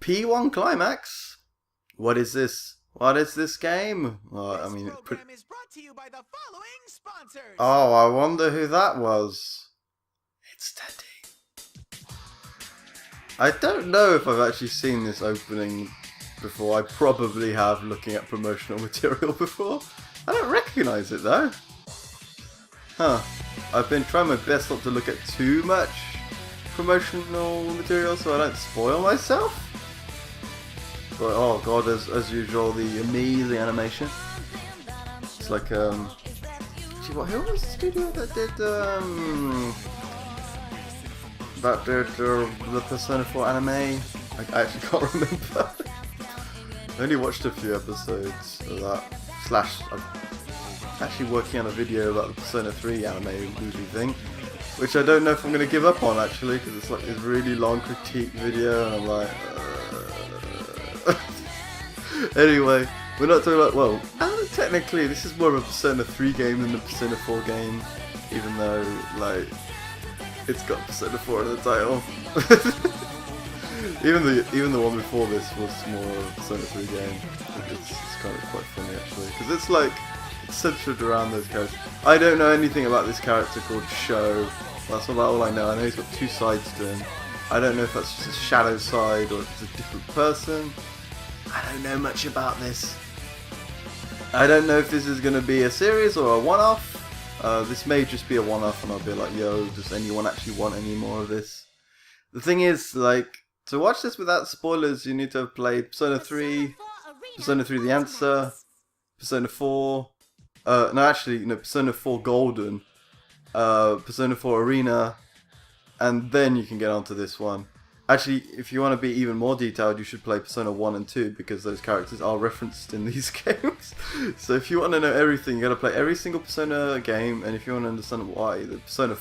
P1 Climax? What is this? What is this game? Well, I mean, program is brought to you by the following sponsors. oh, I wonder who that was. It's Teddy. I don't know if I've actually seen this opening before. I probably have, looking at promotional material before. I don't recognise it though. Huh. I've been trying my best not to look at too much promotional material so I don't spoil myself. But oh god, as usual, the amazing animation. It's like gee, who was the studio that did the Persona 4 anime? I actually can't remember. I only watched a few episodes of that. I'm actually working on a video about the Persona 3 anime movie thing, which I don't know if I'm going to give up on actually, because it's like this really long critique video, and I'm like, Anyway, we're not talking about, well, technically this is more of a Persona 3 game than a Persona 4 game, even though, like, it's got Persona 4 in the title. even the one before this was more of a Persona 3 game. It's kind of quite funny actually, because it's like, it's centered around those characters. I don't know anything about this character called Sho. That's about all I know. I know he's got two sides to him. I don't know if that's just a shadow side or if it's a different person. I don't know much about this. I don't know if this is going to be a series or a one-off. This may just be a one-off and I'll be like, yo, does anyone actually want any more of this? The thing is, like, to watch this without spoilers, you need to have played Persona 3, Persona 3 The Answer, Persona 4, Persona 4 Golden, Persona 4 Arena, and then you can get onto this one. Actually, if you want to be even more detailed, you should play Persona 1 and 2, because those characters are referenced in these games. So if you want to know everything, you got to play every single Persona game, and if you want to understand why the Persona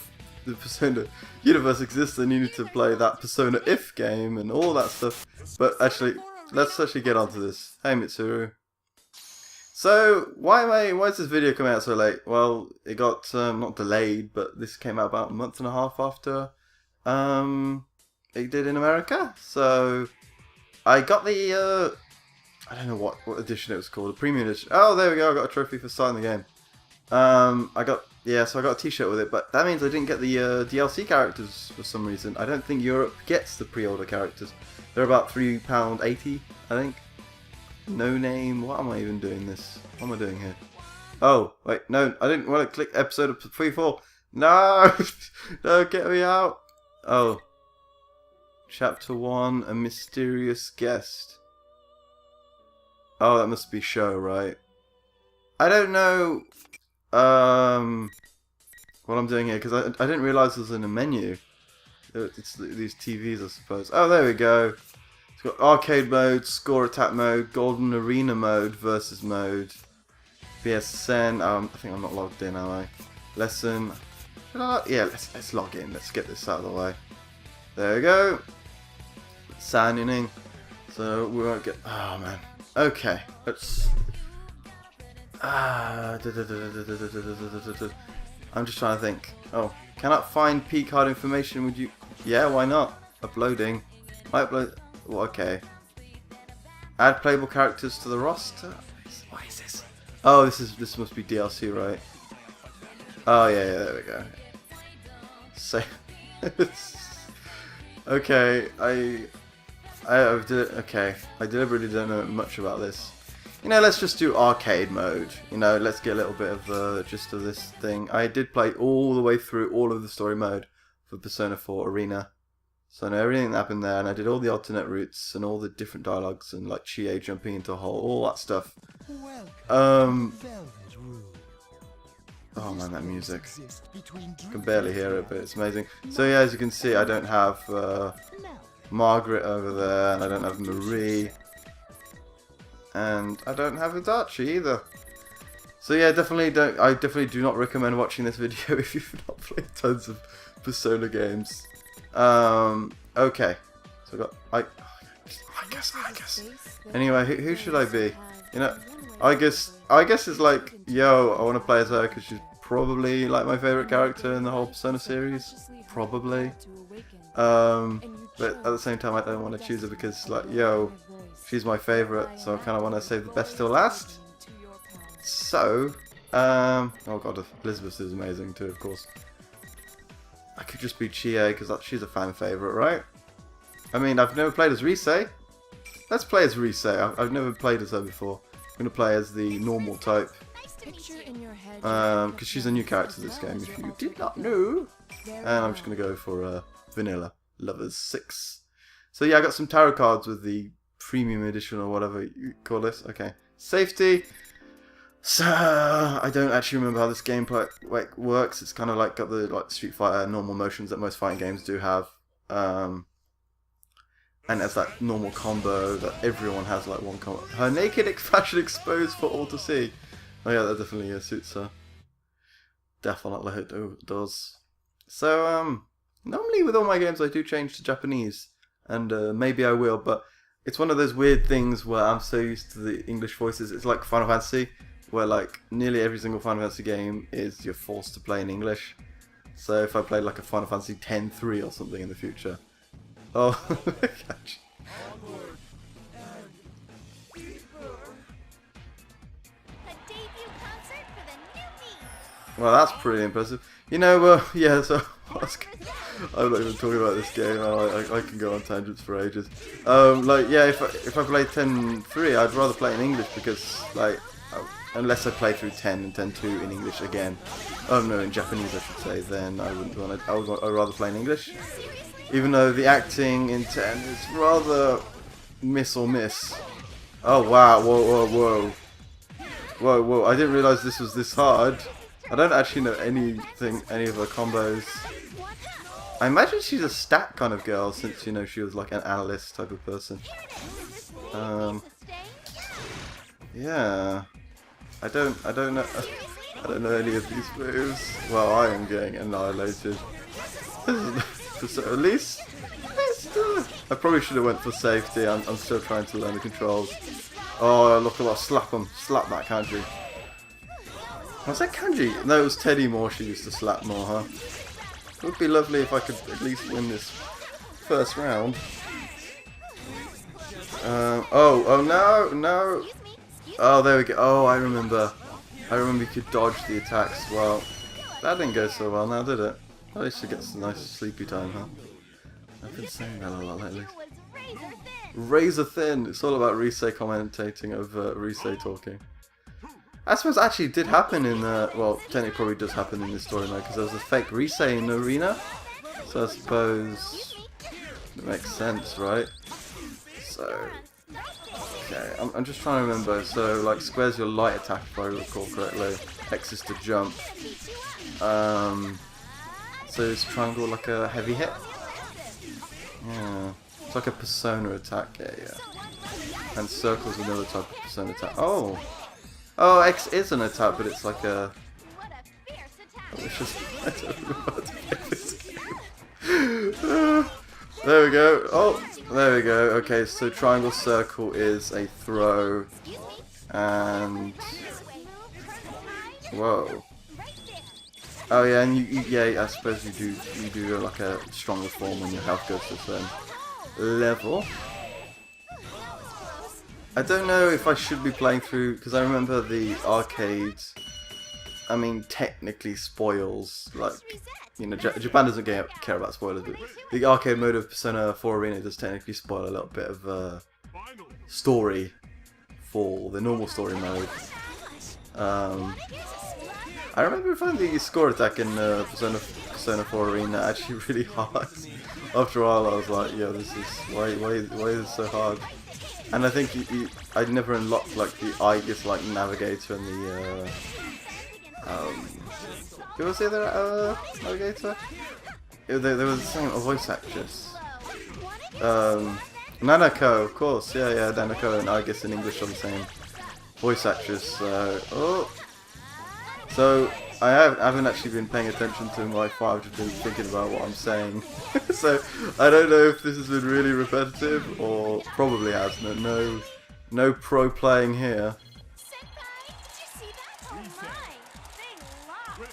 universe exists, then you need to play that Persona If game and all that stuff. But actually, let's actually get onto this. Hey Mitsuru. So, why is this video coming out so late? Well, it got, not delayed, but this came out about a month and a half after, it did in America. So, I got the, I don't know what edition it was called, the premium edition. Oh, there we go, I got a trophy for starting the game. So I got a t-shirt with it, but that means I didn't get the DLC characters for some reason. I don't think Europe gets the pre-order characters. They're about £3.80, I think. No name. What am I even doing this? What am I doing here? Oh, wait, no, I didn't want to click episode of 3-4. No! No, get me out! Oh. Chapter 1, a mysterious guest. Oh, that must be Sho, right? I don't know what I'm doing here, because I didn't realise it was in a menu. It's these TVs, I suppose. Oh, there we go. It's got arcade mode, score attack mode, golden arena mode, versus mode, PSN. I think I'm not logged in, am I? Lesson. Yeah, let's log in. Let's get this out of the way. There we go. Signing in. So we won't get. Oh man. Okay. Let's. I'm just trying to think. Oh, cannot find P card information. Would you? Yeah, why not? Uploading. Might upload. Well, okay. Add playable characters to the roster. What is this? Oh, this must be DLC, right? Oh yeah, there we go. So, okay, I deliberately don't know much about this. You know, let's just do arcade mode. You know, let's get a little bit of the gist of this thing. I did play all the way through all of the story mode for Persona 4 Arena. So I know everything that happened there, and I did all the alternate routes and all the different dialogues and like Chie jumping into a hole, all that stuff. Oh man, that music. I can barely hear it, but it's amazing. So yeah, as you can see, I don't have Margaret over there, and I don't have Marie. And I don't have Adachi either. So yeah, I definitely do not recommend watching this video if you've not played tons of Persona games. Okay. So I guess. Anyway, who should I be? You know, I guess it's like, yo, I want to play as her because she's probably like my favorite character in the whole Persona series. Probably. but at the same time I don't want to choose her because, like, yo, she's my favourite, so I kind of want to save the best till last. So, oh god, Elizabeth is amazing too, of course. I could just be Chie because she's a fan favourite, right? I mean, I've never played as Rise. Let's play as Rise. I've never played as her before. I'm going to play as the normal type. Because she's a new character this game, if you did not know. And I'm just going to go for Vanilla Lovers 6. So yeah, I got some tarot cards with the premium edition or whatever you call this. Okay. Safety. So, I don't actually remember how this gameplay works. It's kind of like got the Street Fighter normal motions that most fighting games do have. And there's that normal combo that everyone has, like one combo. Her naked fashion exposed for all to see. Oh yeah, that definitely suits her. Definitely it does. So, normally with all my games I do change to Japanese. And maybe I will, but it's one of those weird things where I'm so used to the English voices. It's like Final Fantasy, where like nearly every single Final Fantasy game is you're forced to play in English. So if I played like a Final Fantasy X-3 or something in the future. Oh, catch. Well, that's pretty impressive. You know, yeah, so I'm not even talking about this game. I can go on tangents for ages. Like, yeah, if I play 10.3, I'd rather play in English because, like, unless I play through 10 and 10.2 in English again. Oh no, in Japanese I should say. Then I wouldn't want it. I'd rather play in English. Even though the acting in 10 is rather miss or miss. Oh wow! Whoa! Whoa! I didn't realise this was this hard. I don't actually know any of her combos. I imagine she's a stat kind of girl since, you know, she was like an analyst type of person. Yeah. I don't know any of these moves. Well, I am getting annihilated. At least I probably should have went for safety. I'm still trying to learn the controls. Oh, look at that! Slap that kanji. Was that kanji? No, it was Teddy Moore. She used to slap more, huh? It would be lovely if I could at least win this first round. Oh no! Oh, there we go. Oh, I remember you could dodge the attacks. Well, that didn't go so well now, did it? At least she gets a nice sleepy time, huh? I've been saying that a lot lately. Razor thin. It's all about Rise commentating over Rise talking. I suppose actually it did happen in, well, technically it probably does happen in this story mode because there was a fake Rise in the arena. So I suppose it makes sense, right? So, okay, I'm just trying to remember. So, like, square's your light attack if I recall correctly. X is to jump. So is triangle like a heavy hit? Yeah. It's like a persona attack, yeah. And circle's another type of persona attack. Oh! Oh, X is an attack, but it's like a... It's just... I don't know how to play this game. There we go. Oh! There we go. Okay, so triangle circle is a throw. And... Whoa. Oh yeah, and yeah, I suppose you do like a stronger form when your health goes to a certain level. I don't know if I should be playing through, because I remember the arcades, I mean, technically spoils, like, you know, Japan doesn't care about spoilers, but the arcade mode of Persona 4 Arena does technically spoil a little bit of story for the normal story mode. I remember finding the score attack in Persona 4 Arena actually really hard. After a while I was like, yo, this is, why is this so hard? And I think I'd never unlocked like the Aegis like navigator and the who was the other navigator? There was a voice actress. Nanako, of course, yeah, Nanako and Aegis in English are the same voice actress. So I haven't actually been paying attention to my file, I've just been thinking about what I'm saying. So I don't know if this has been really repetitive or probably has. No pro playing here.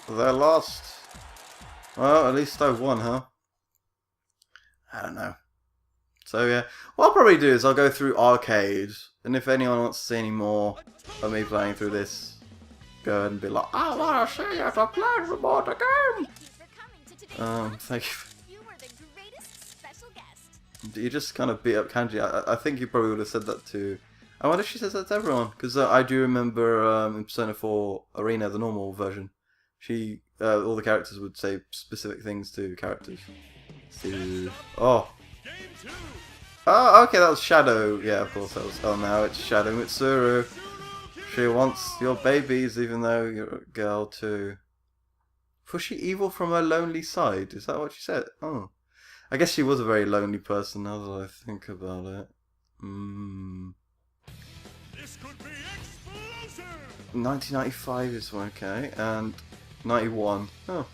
They lost. Well, at least I won, huh? I don't know. So yeah, what I'll probably do is I'll go through Arcade, and if anyone wants to see any more of me playing through this, go ahead and be like, I want to see you to play some more the game! Thank you. You were the greatest special guest. You just kind of beat up Kanji. I think you probably would have said that to... I wonder if she says that to everyone, because I do remember in Persona 4 Arena, the normal version, she, all the characters would say specific things to characters. So, oh. Oh, okay, that was Shadow. Yeah, of course that was. Oh, now it's Shadow Mitsuru. She wants your babies, even though you're a girl too. Was she evil from her lonely side? Is that what she said? Oh. I guess she was a very lonely person, now that I think about it. This could be explosive. 1995 is okay, and 91. Oh.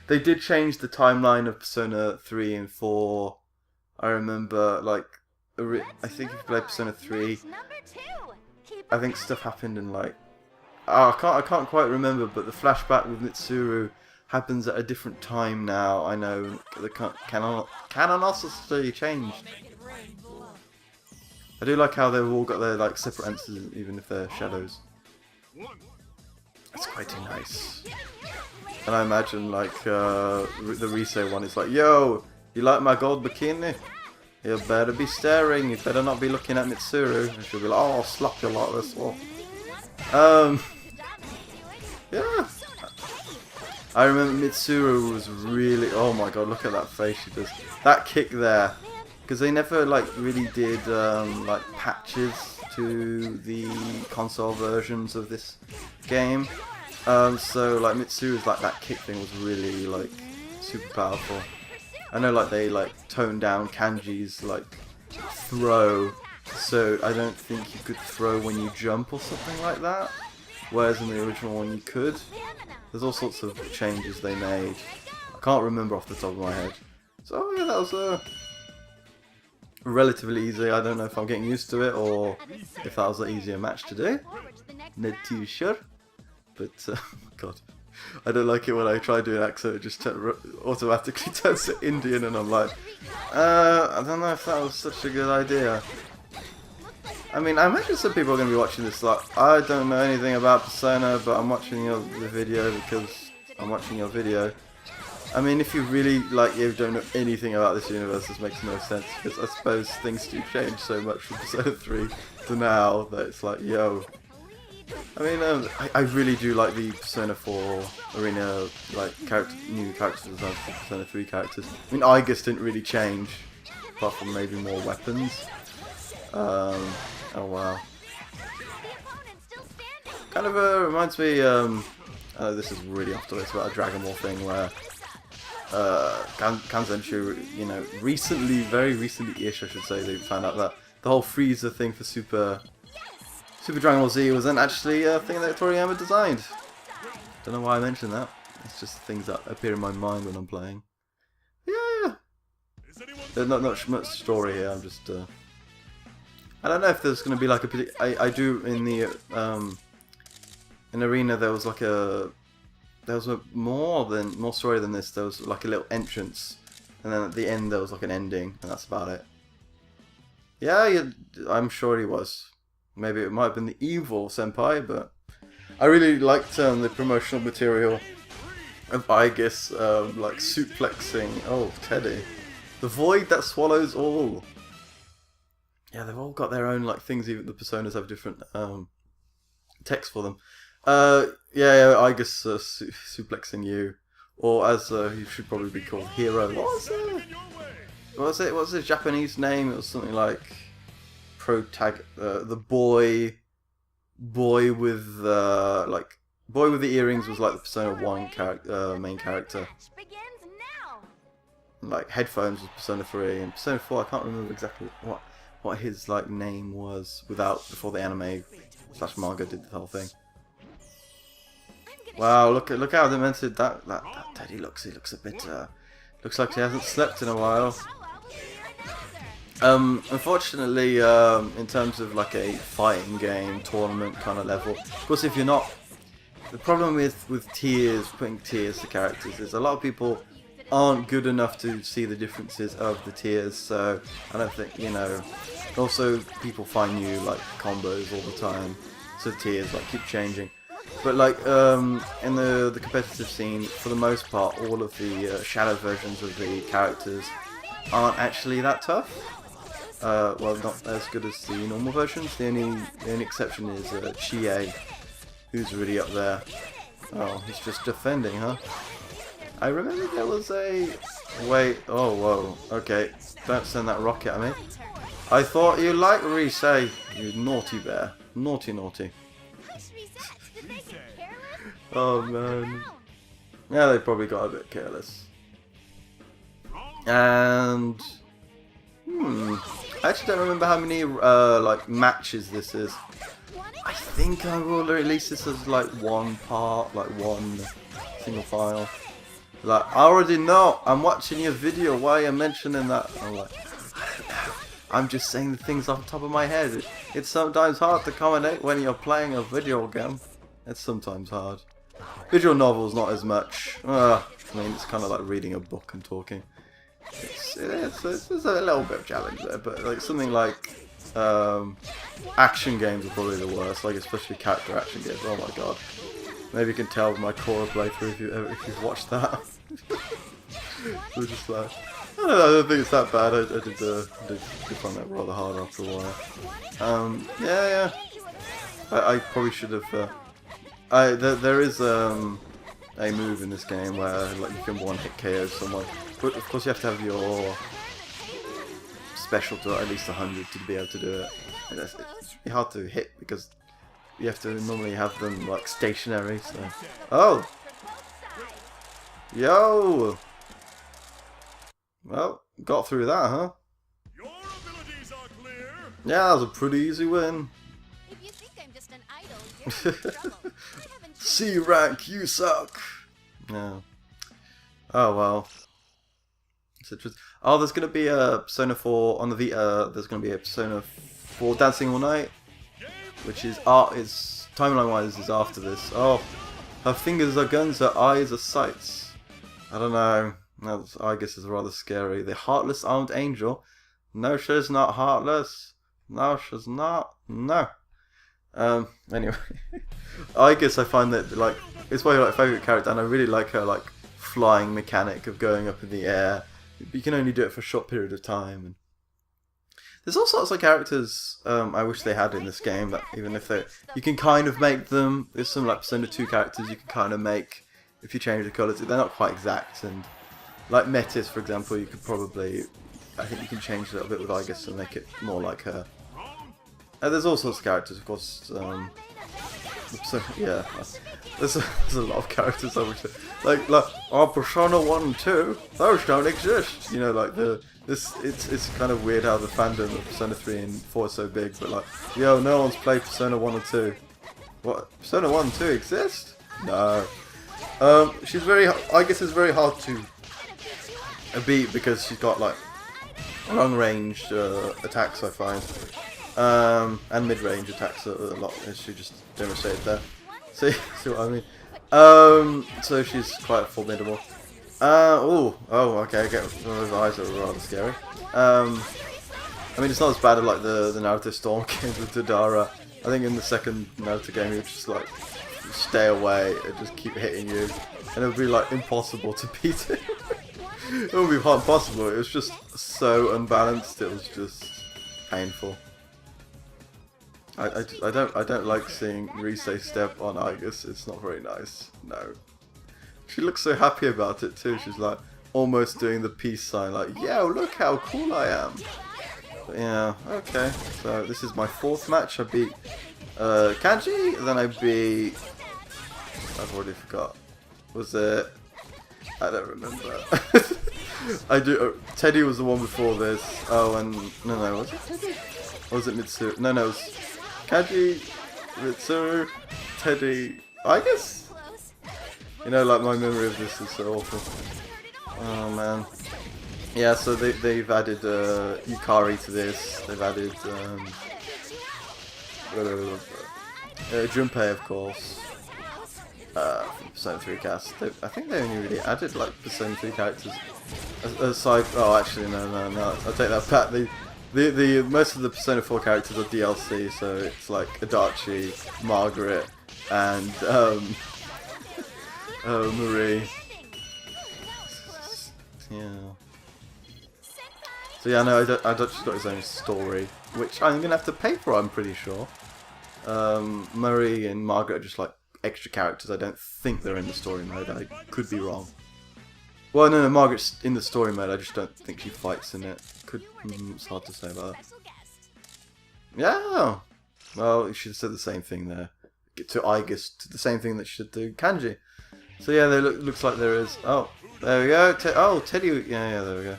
They did change the timeline of Persona 3 and 4. I remember, like, I think if you played Persona 3, I think stuff happened in, like... Oh, I can't quite remember, but the flashback with Mitsuru happens at a different time now. I know the canonicity changed. I do like how they've all got their like separate entrances, even if they're shadows. That's quite nice. And I imagine like the Risei one is like, yo, you like my gold bikini? You better be staring. You better not be looking at Mitsuru. And she'll be like, oh, I'll slap you like this. Yeah. I remember Mitsuru was really... Oh my god, look at that face she does. That kick there. Because they never like really did like patches to the console versions of this game. So like Mitsuru's like that kick thing was really like super powerful. I know like they like toned down Kanji's like throw. So I don't think you could throw when you jump or something like that. Whereas in the original one you could. There's all sorts of changes they made. I can't remember off the top of my head. So yeah, that was relatively easy. I don't know if I'm getting used to it or if that was an easier match to do. Not too sure. But, god. I don't like it when I try doing an accent, it just automatically turns to Indian and I'm like, I don't know if that was such a good idea. I mean, I imagine some people are going to be watching this like, I don't know anything about Persona, but I'm watching the video because I'm watching your video. I mean, if you really, like, you don't know anything about this universe, this makes no sense, because I suppose things do change so much from Persona 3 to now that it's like, yo. I mean, I really do like the Persona 4 Arena, like, new character designs for Persona 3 characters. I mean, Aigis didn't really change, apart from maybe more weapons. Oh wow. Kind of reminds me, this is really off topic, it's about a Dragon Ball thing where Kanzenshu, you know, very recently-ish I should say, they found out that the whole Frieza thing for Super Dragon Ball Z wasn't actually a thing that Toriyama designed. Don't know why I mentioned that. It's just things that appear in my mind when I'm playing. Yeah. There's not much story here. I'm just. I don't know if there's going to be like a. I do in the in Arena there was like a. There was more story than this. There was like a little entrance, and then at the end there was like an ending, and that's about it. Yeah, I'm sure he was. Maybe it might have been the evil senpai, but I really liked the promotional material of Aigis, like suplexing. Oh, Teddy, the void that swallows all. Yeah, they've all got their own like things. Even the personas have different text for them. Yeah, Aigis suplexing you, or as he should probably be called, Hero. What was his Japanese name? It was something like. The boy with the earrings was like the Persona 1 main character. Like headphones was Persona 3 and Persona 4. I can't remember exactly what his like name was before the anime / manga did the whole thing. Wow, look how demented that Teddy looks. He looks a bit looks like he hasn't slept in a while. Unfortunately, in terms of like a fighting game, tournament kind of level, of course if you're not... The problem with tiers, putting tiers to characters is a lot of people aren't good enough to see the differences of the tiers, so I don't think, you know, also people find new like combos all the time, so the tiers like keep changing. But like in the competitive scene, for the most part, all of the shadow versions of the characters aren't actually that tough. Well, not as good as the normal versions. The only exception is Chie, who's really up there. Oh, he's just defending, huh? I remember there was a... Wait, oh, whoa, okay. Don't send that rocket at me. I thought you liked Rise, you naughty bear. Naughty, naughty. Oh, man. Yeah, they probably got a bit careless. And... I actually don't remember how many, like, matches this is. I think I will release this as, like, one part, like, one single file. Like, I already know, I'm watching your video, why are you mentioning that? I'm like, I don't know, I'm just saying the things off the top of my head. It's sometimes hard to accommodate when you're playing a video game. It's sometimes hard. Visual novels, not as much. I mean, it's kind of like reading a book and talking. It's a little bit of challenge there, but like something like action games are probably the worst, like especially character action games. Oh my god. Maybe you can tell with my Korra playthrough if you've watched that. We're just like, I don't think it's that bad. I did find that rather hard after a while. Yeah. I probably should have. There is a move in this game where like you can one-hit KO someone, but of course you have to have your special to at least 100 to be able to do it. And it's really hard to hit because you have to normally have them like stationary. So, oh, yo, well, got through that, huh? Your abilities are clear. Yeah, that was a pretty easy win. If you think I'm just an idol, you're in trouble. I haven't C rank, you suck. Yeah. Oh well. It's interesting. Oh, there's gonna be a Persona 4 on the Vita. There's gonna be a Persona 4 Dancing All Night, which is timeline-wise is after this. Oh, her fingers are guns, her eyes are sights. I don't know. I guess it's rather scary. The heartless armed angel. No, she's not heartless. No, she's not. No. Anyway, I guess I find that like it's my like favorite character, and I really like her like flying mechanic of going up in the air. You can only do it for a short period of time. And there's all sorts of characters I wish they had in this game. That even if you can kind of make them. There's some like Persona 2 characters you can kind of make if you change the colours. They're not quite exact, and like Metis, for example, you could probably. I think you can change a little bit with Igus and make it more like her. There's all sorts of characters, of course. So yeah, there's a lot of characters I wish like Persona 1 and 2, those don't exist. You know, like it's kind of weird how the fandom of Persona 3 and 4 is so big, but like, yo, no one's played Persona 1 and 2. What? Persona 1 and 2 exist? No. She's I guess it's very hard to beat because she's got like long range attacks, I find. And mid-range attacks a lot, as she just demonstrated there. See what I mean? So she's quite formidable. Oh, okay, I get those eyes are rather scary. I mean, it's not as bad as like the Naruto Storm games with Tadara. I think in the second Naruto game, you just like stay away and just keep hitting you, and it would be like impossible to beat it. It would be impossible. It was just so unbalanced. It was just painful. I don't like seeing Rise step on Igus. It's not very nice. No. She looks so happy about it too. She's like almost doing the peace sign, like, yo, look how cool I am. But yeah, okay. So this is my 4th match. I beat Kanji, then I beat. I've already forgot. Was it? I don't remember. I do. Teddy was the one before this. Oh, and no, was it Teddy? Or was it Mitsuru? No, it was Kanji, Mitsuru, Teddy. I guess. You know, like my memory of this is so awful. Oh man. Yeah, so they've added Yukari to this. They've added Junpei, of course. Persona 3 cast. I think they only really added like Persona 3 characters aside. Oh, actually, no. I'll take that back. The most of the Persona 4 characters are DLC, so it's like Adachi, Margaret, and Marie. Yeah. So yeah, no, Adachi's got his own story, which I'm gonna have to pay for. I'm pretty sure. Marie and Margaret are just like extra characters. I don't think they're in the story mode. I could be wrong. Well, no, Margaret's in the story mode. I just don't think she fights in it. It's hard to say about that. Yeah. Well, you should have said the same thing there. To Aigis, to the same thing that she should do Kanji. So yeah, there looks like there is. Oh, there we go. Teddy. Yeah, there we go.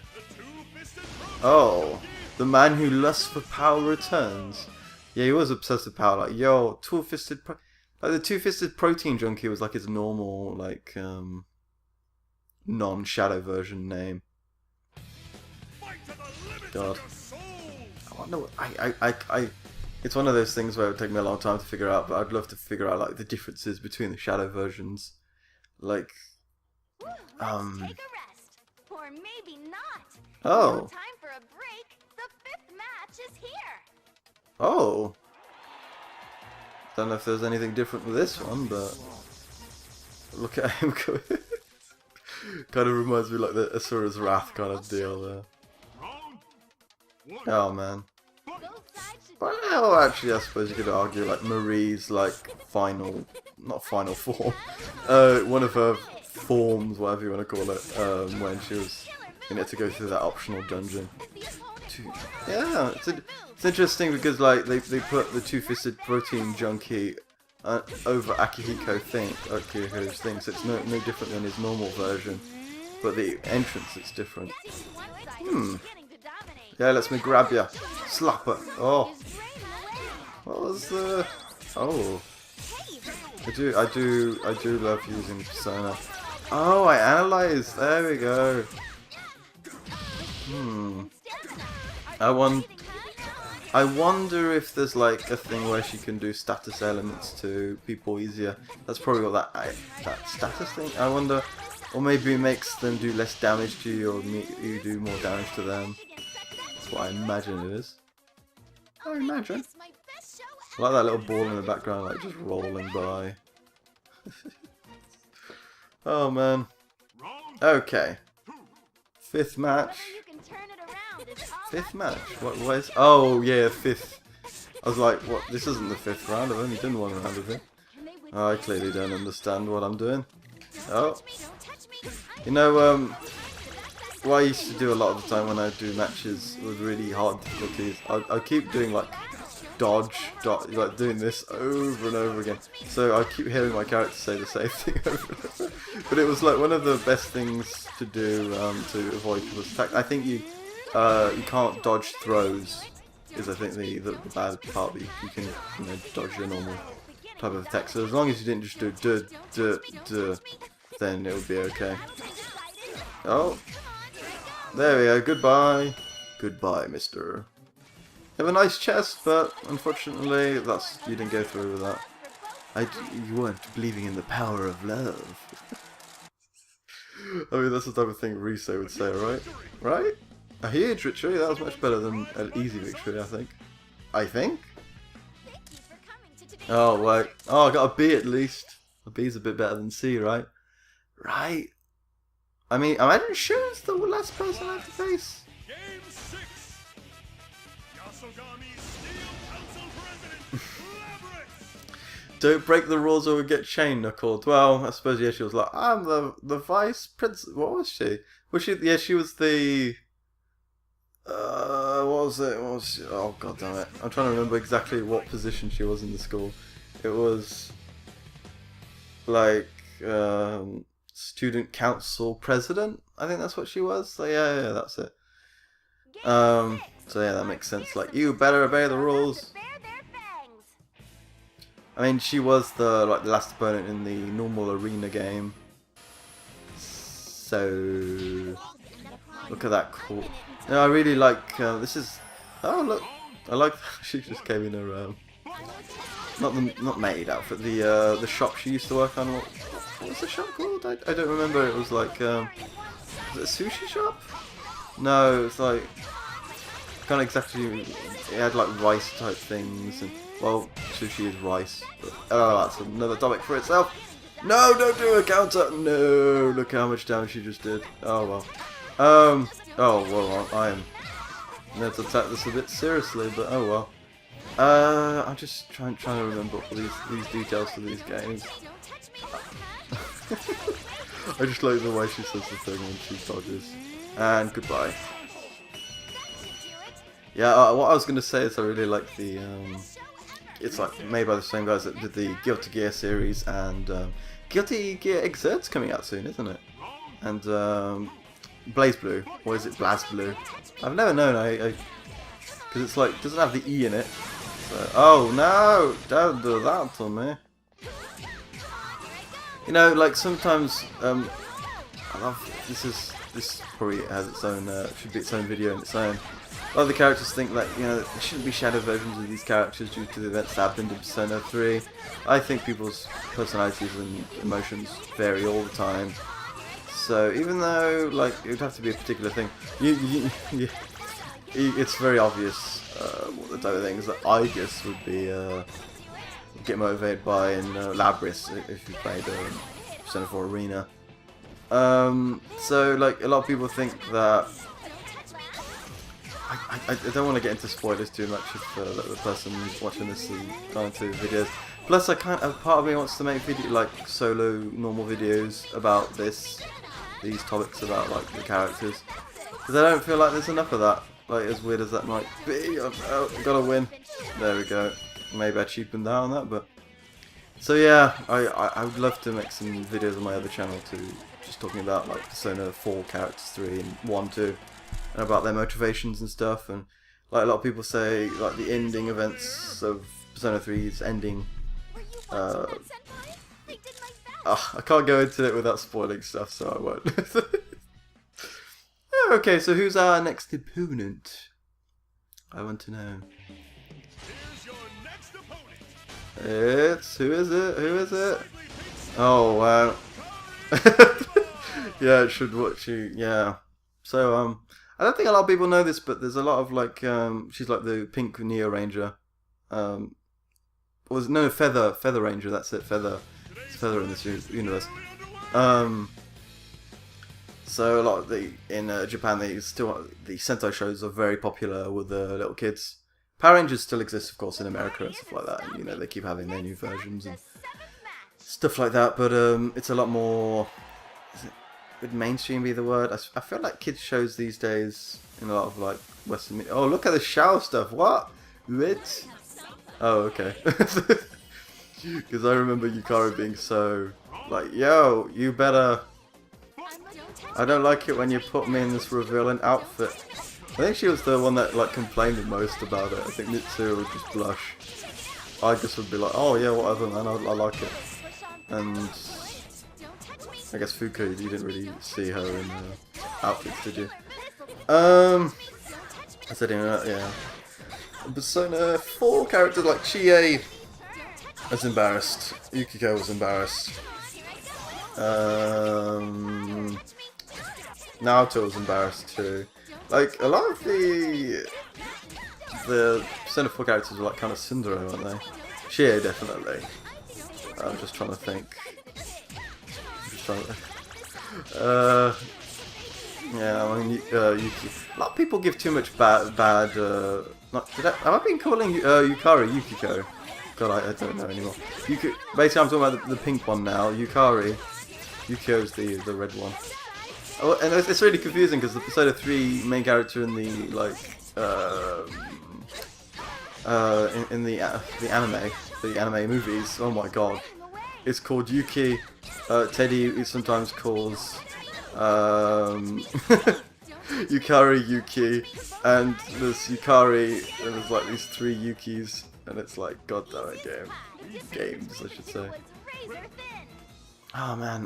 Oh, the man who lusts for power returns. Yeah, he was obsessed with power. Like, yo, two-fisted. Like the two-fisted protein junkie was like his normal, like, non-shadow version name. God. I wonder what, it's one of those things where it would take me a long time to figure out, but I'd love to figure out like the differences between the shadow versions. Like, Let's take a rest. Or maybe not. Oh. No time for a break. The 5th match is here. Oh. Don't know if there's anything different with this one, but look at him go. Kind of reminds me like the Asura's Wrath kind of deal there. Oh man. Well, actually, I suppose you could argue like Marie's like not final form, one of her forms, whatever you want to call it, when she was to go through that optional dungeon. Yeah, it's interesting because like they put the two-fisted protein junkie over Akihiko's thing, so it's no different than his normal version, but the entrance is different. Yeah, let's me grab ya, slap her. Oh, what was the? Oh, I do love using Persona. Oh, I analyzed. There we go. I wonder if there's like a thing where she can do status elements to people easier. That's probably what that status thing. I wonder, or maybe it makes them do less damage to you, or you do more damage to them. That's what I imagine it is. I imagine. I like that little ball in the background, like just rolling by. Oh man. Okay. 5th match. 5th match? What is? Oh yeah, 5th. I was like, what? This isn't the 5th round. I've only done one round of it. Oh, I clearly don't understand what I'm doing. Oh. You know, what I used to do a lot of the time when I do matches with really hard difficulties, I keep doing like dodge, like doing this over and over again. So I keep hearing my character say the same thing over and over. But it was like one of the best things to do to avoid people's attack. I think you can't dodge throws. Is I think the bad part, but you can dodge your normal type of attack. So as long as you didn't just do duh, then it would be okay. Oh, there we go. Goodbye, goodbye, Mister. You have a nice chest, but unfortunately, you didn't go through with that. You weren't believing in the power of love. I mean, that's the type of thing Rise would say, right? Right? A huge victory. That was much better than an easy victory, I think. Oh, wait. Oh, I got a B at least. A B's a bit better than C, right? Right. I mean, imagine Shun's the last person I have to face. Game 6. Yasogami's Steel Council President, Labyrinth. Don't break the rules or we'll get chain knuckled. Well, I suppose, yeah, she was like, I'm the vice principal. What was she? Yeah, she was the... what was it? Oh, god damn it. I'm trying to remember exactly what position she was in the school. It was... like... student council president? I think that's what she was. So yeah, that's it. So yeah, that makes sense. Like, you better obey the rules. I mean, she was the last opponent in the normal arena game. So look at that cool. No, I really like this is. Oh look, I like she just came in her not maid outfit. The shop she used to work on. What was the shop called? I don't remember. It was like was it a sushi shop? No, it's like kind of exactly. It had like rice type things, and well, sushi is rice. But, oh, that's another topic for itself. No, don't do a counter. No, look how much damage she just did. Oh well. Oh well, I am. Let's attack this a bit seriously, but oh well. I'm just trying to remember all these details for these games. I just like the way she says the thing when she dodges. And goodbye. Yeah, what I was gonna say is I really like the it's like made by the same guys that did the Guilty Gear series, and Guilty Gear Xr's coming out soon, isn't it? And Blaze Blue, or is it Blaz Blue? I've never known. Because it's like doesn't have the E in it. So, oh no! Don't do that to me. You know, like sometimes I love this probably has its own should be its own video in its own. A lot of the characters think that, you know, there shouldn't be shadow versions of these characters due to the events that happened in Persona 3. I think people's personalities and emotions vary all the time. So even though, like, it would have to be a particular thing, it's very obvious what the type of things that I guess would be get motivated by in Labris if you played Persona 4 Arena. So like a lot of people think that I don't want to get into spoilers too much if the person who's watching this is going to videos. Plus, part of me wants to make like solo normal videos about these topics about like the characters, because I don't feel like there's enough of that. Like as weird as that might be, I've got to win. There we go. Maybe I cheapened down on that, but so yeah, I would love to make some videos on my other channel too, just talking about like Persona 4 characters 3 and 1, 2. And about their motivations and stuff, and like a lot of people say, like the ending events of Persona 3's ending. I can't go into it without spoiling stuff, so I won't. Okay, so who's our next opponent? I want to know. Here's your next opponent. It's who is it? Who is it? Oh wow. Yeah, it should watch you. Yeah. So I don't think a lot of people know this, but there's a lot of like she's like the pink Neo Ranger. Feather Ranger. That's it. Feather. It's Feather in this universe. So a lot of in Japan, the Sentai shows are very popular with the little kids. Power Rangers still exist, of course, in America and stuff like that. And, you know, they keep having their new versions and stuff like that. But it's a lot more. Would mainstream be the word? I feel like kids shows these days in a lot of like Western media. Oh, look at the shower stuff. What? What? Oh, okay. Because I remember Yukari being so like, yo, you better. I don't like it when you put me in this revealing outfit. I think she was the one that like complained the most about it. I think Mitsuru would just blush. I just would be like, oh yeah, whatever, man. I like it. And I guess Fuku, you didn't really see her in outfits, did you? I said, yeah. Persona 4 characters like Chie was embarrassed. Yukiko was embarrassed. Naoto was embarrassed too. Like a lot of the Persona 4 characters are like kind of Cinderella, aren't they? Chie definitely. I'm just trying to think. Yeah, I mean, Yuki. A lot of people give too much bad. Have I been calling Yukari Yukiko? God, I don't know anymore. Basically, I'm talking about the pink one now. Yukari. Yukiko's the red one. Oh, and it's really confusing because the Persona 3 main character in the in the anime movies. Oh my god, it's called Yuki. Teddy sometimes calls Yukari Yuki, and there's Yukari, and there's like these 3 Yukis, and it's like, god damn it, games, I should say. Oh man,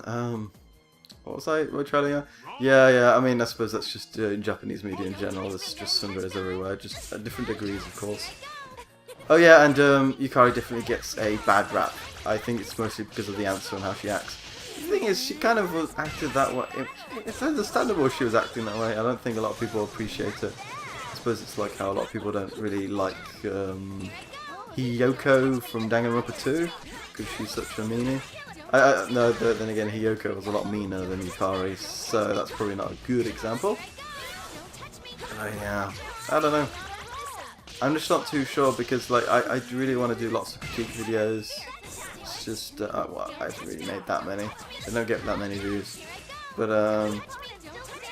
what was I telling you? Yeah, I mean, I suppose that's just in Japanese media in general, there's just sundays everywhere, just at different degrees, of course. Oh yeah, and Yukari definitely gets a bad rap. I think it's mostly because of the answer and how she acts. The thing is, she kind of was acted that way. It's understandable she was acting that way. I don't think a lot of people appreciate it. I suppose it's like how a lot of people don't really like Hiyoko from Danganronpa 2 because she's such a meanie. No, but then again, Hiyoko was a lot meaner than Yukari, so that's probably not a good example. Yeah, I don't know. I'm just not too sure because like I really want to do lots of critique videos. It's just well, I haven't really made that many. I don't get that many views, but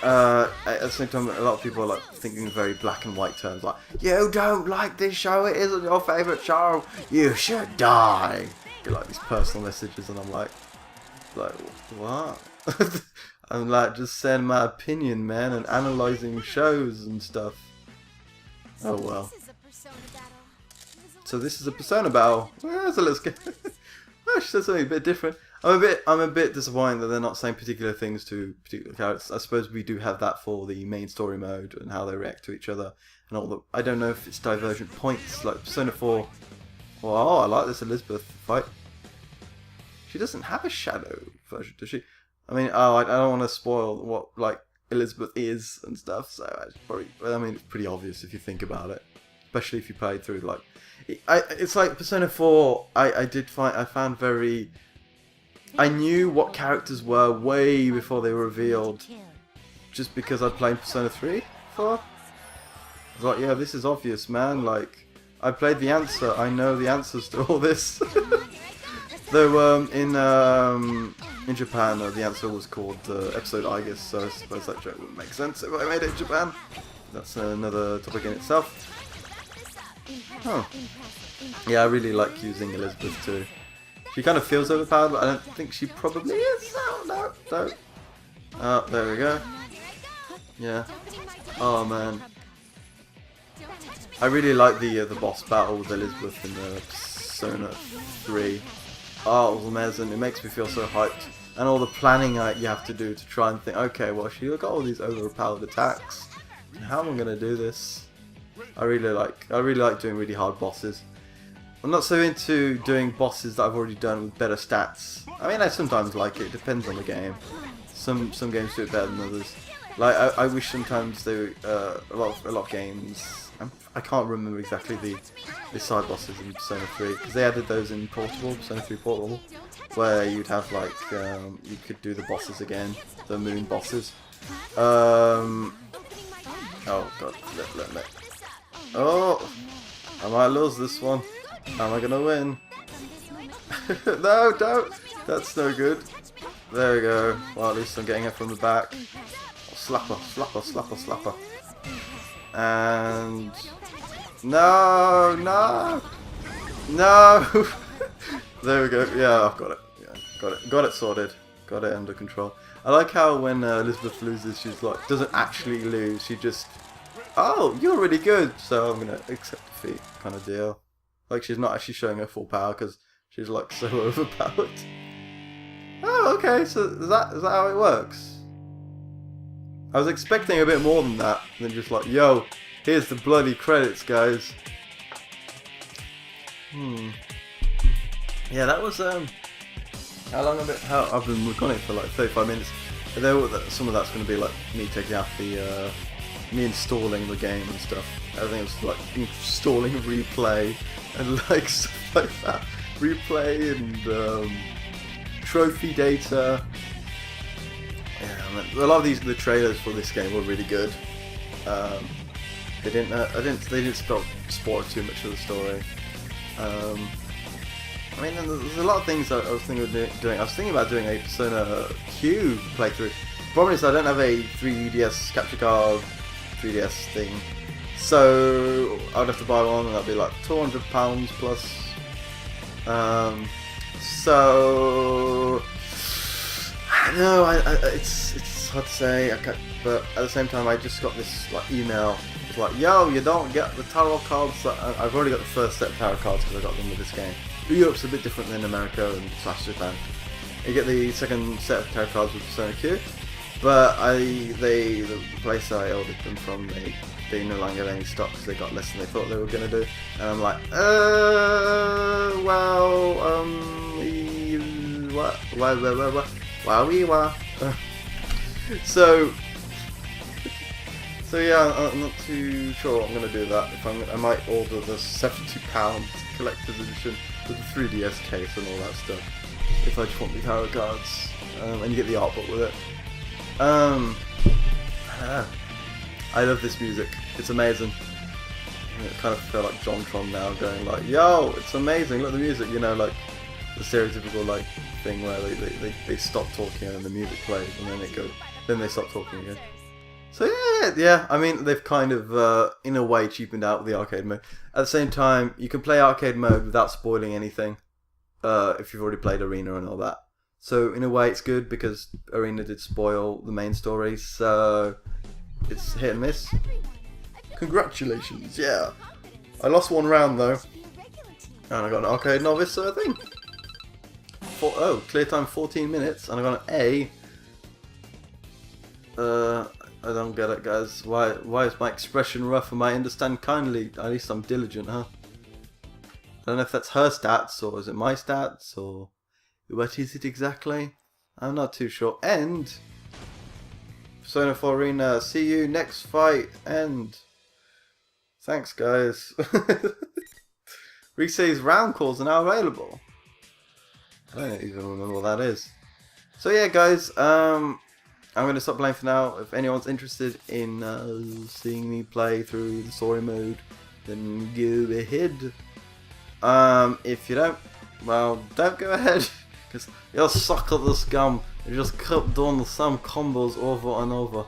at the same time, a lot of people are like thinking in very black and white terms, like you don't like this show, it isn't your favourite show, you should die. Get like these personal messages, and I'm like what? I'm like just saying my opinion, man, and analysing shows and stuff. Oh well. So this is a Persona battle. Well, that's a little scary. Oh, she said something a bit different. I'm a bit disappointed that they're not saying particular things to particular characters. I suppose we do have that for the main story mode and how they react to each other and all the. I don't know if it's divergent points like Persona 4. Well, oh, I like this Elizabeth fight. She doesn't have a shadow version, does she? I mean, I don't want to spoil what like Elizabeth is and stuff. So I mean, it's pretty obvious if you think about it, especially if you played through like. It's like Persona 4. I found very. I knew what characters were way before they were revealed, just because I'd played Persona 3 before. I was like, yeah, this is obvious, man. Like, I played the answer. I know the answers to all this. Though in Japan, the answer was called episode Aegis, so I suppose that joke wouldn't make sense if I made it in Japan. That's another topic in itself. Huh. Yeah, I really like using Elizabeth too. She kind of feels overpowered, but I don't think she probably is. No. Oh, there we go. Yeah. Oh man. I really like the boss battle with Elizabeth in the Persona 3. Oh, it was amazing. It makes me feel so hyped. And all the planning you have to do to try and think, okay, well, she got all these overpowered attacks. How am I going to do this? I really like doing really hard bosses. I'm not so into doing bosses that I've already done with better stats. I mean, I sometimes like it. It depends on the game. Some games do it better than others. Like I wish sometimes they a lot of games. I can't remember exactly the side bosses in Persona 3 because they added those in Portable, Persona 3 Portable, where you'd have like you could do the bosses again, the moon bosses. Oh god, let. Oh, I might lose this one. Am I gonna win? No, don't! That's no good. There we go. Well, at least I'm getting her from the back. Oh, slap her. And... No! There we go. Yeah, I've got it. Yeah, got it sorted. Got it under control. I like how when Elizabeth loses, she's like, doesn't actually lose. She just... Oh, you're really good, so I'm gonna accept defeat, kind of deal. Like she's not actually showing her full power because she's like so overpowered. Oh, okay, so is that how it works? I was expecting a bit more than that, than just like, yo, here's the bloody credits, guys. Yeah, that was how long I've been recording it for like 35 minutes. Some of that's going to be like me taking out the. Me installing the game and stuff. Everything was like installing replay and like stuff like that. Replay and trophy data. Yeah, a lot of the trailers for this game were really good. They didn't spoil too much of the story. I mean, there's a lot of things that I was thinking of doing. I was thinking about doing a Persona Q playthrough. The problem is I don't have a 3DS capture card 3DS thing, so I'd have to buy one, and that'd be like £200 plus. So I don't know. It's hard to say. But at the same time, I just got this like email. It's like, yo, you don't get the tarot cards. I've already got the first set of tarot cards because I got them with this game. Europe's a bit different than America and Japan. You get the second set of tarot cards with Persona Q. But the place I ordered them from, they they no longer have any stock because they got less than they thought they were going to do. And I'm like, what? So yeah, I'm not too sure I'm going to do that. I might order the £70 collector's edition with the 3DS case and all that stuff. If I just want the tarot cards, and you get the art book with it. I love this music. It's amazing. It kind of feel like JonTron now, going like, "Yo, it's amazing! Look at the music." You know, like the stereotypical like thing where they stop talking and the music plays, and then they stop talking again. So yeah. I mean, they've kind of in a way cheapened out the arcade mode. At the same time, you can play arcade mode without spoiling anything. If you've already played Arena and all that. So in a way it's good because Arena did spoil the main story, so it's hit and miss. Congratulations, yeah. I lost one round though, and I got an arcade novice, so I think. Clear time 14 minutes, and I got an A. I don't get it, guys. Why is my expression rough and I understand kindly? At least I'm diligent, huh? I don't know if that's her stats, or is it my stats, or what is it exactly? I'm not too sure. End. Persona 4 Arena. See you next fight. End. Thanks, guys. Risei's round calls are now available. I don't even remember what that is. So yeah, guys. I'm going to stop playing for now. If anyone's interested in seeing me play through the story mode, then go ahead. If you don't, well, don't go ahead, because you'll suck at this game. You just keep doing the same combos over and over.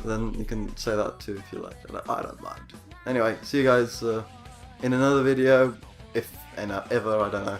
Then you can say that too if you like. I don't mind. Anyway, see you guys in another video, if ever, I don't know.